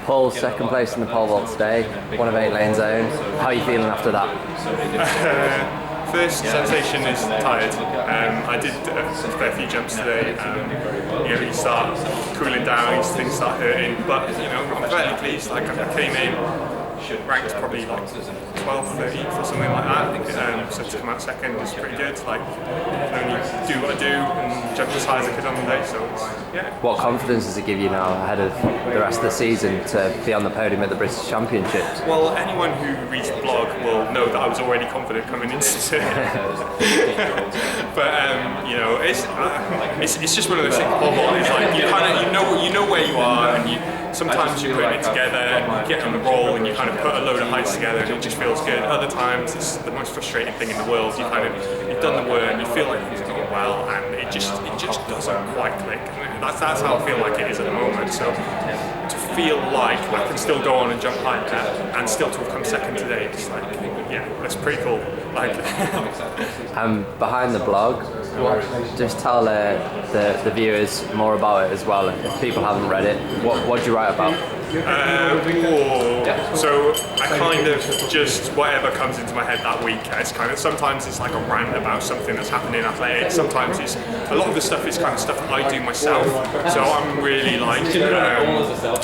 Paul, second place in the pole vault today, one of Eight-Lane's own. How are you feeling after that? First sensation is tired. I did a fair few jumps today. You start cooling down, things start hurting, but I'm fairly pleased. Like I came in ranked probably like 12th, 13th or something like that. So to come out second is pretty good. Like I can only do what I do and jump as high as I could on the day. So yeah. What confidence does it give you now ahead of the rest of the season to be on the podium at the British Championships? Well, anyone who reads the blog will know that I was already confident coming into it. But it's just one of those things. It's like you know where you are, and sometimes you're putting it together and you get on the roll and you kind of put a load of heights together and it just feels good. Other times it's the most frustrating thing in the world. You've done the work, you feel like things are going well, and it just doesn't quite click. And that's how I feel like it is at the moment. So to feel like I can still go on and jump higher and still to have come second today, it's like, yeah, that's pretty cool. Like behind the blog, just tell the viewers more about it as well. If people haven't read it, what do you write about? So I kind of just whatever comes into my head that week. It's kind of sometimes it's like a rant about something that's happened in athletics. Sometimes it's a lot of the stuff is kind of stuff that I do myself. So I'm really like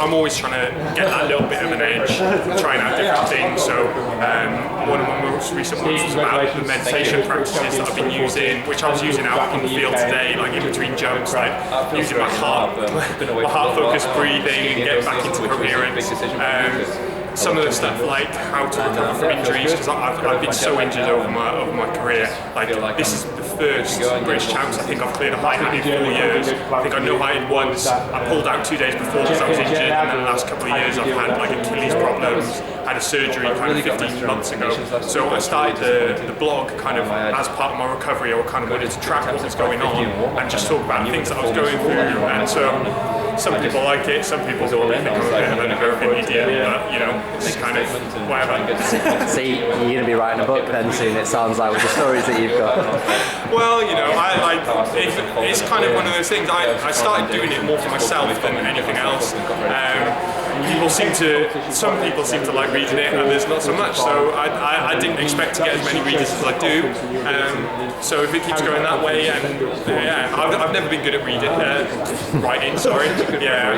I'm always trying to get that little bit of an edge, trying out different things. So one of my most recent ones was about the meditation practices that I've been using, which I was using out in the field today, like in between jumps, like using my heart focused breathing and getting back into coherence. Some of the stuff like how to recover from injuries, because I've been so injured over my career. Like this is the first British Champs I think I've cleared a height in 4 years. I think I no heighted once. I pulled out 2 days before because I was injured, and then the last couple of years I've had like Achilles problems. Had a surgery kind of 15 months ago. So I started the blog kind of as part of my recovery. I kind of wanted to track what was going on and just talk about things that I was going through. And so some people like it, some people don't think I'm a bit of an American idiot, but it's kind of whatever. So you're going to be writing a book then soon, it sounds like, with the stories that you've got. Well, it's kind of one of those things. I started doing it more for myself than anything else. Some people seem to like reading it, others not so much. So I didn't expect to get as many readers as I do. So if it keeps going that way, and I've never been good at writing. Sorry. Yeah,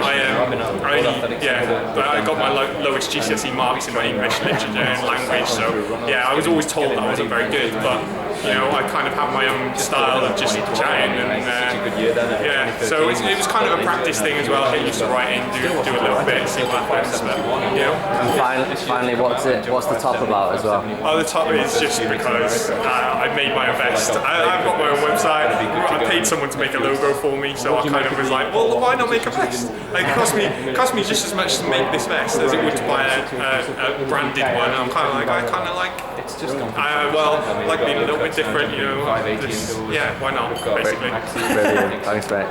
but I got my lowest GCSE marks in my English, literature, and language. So yeah, I was always told that I wasn't very good, but I kind of have my own style of just chatting, and so it was kind of a practice thing as well. Get used to writing, do a little bit, see what happens. But And finally, what's the top about as well? Oh, the top is just because I made my own vest. I've got my own website. I paid someone to make a logo for me, so I kind of was like, well, why not make a vest? Like, it cost me just as much to make this vest as it would to buy a branded one. I'm kind of like, like being a little bit different, why not, basically. Brilliant, thanks mate.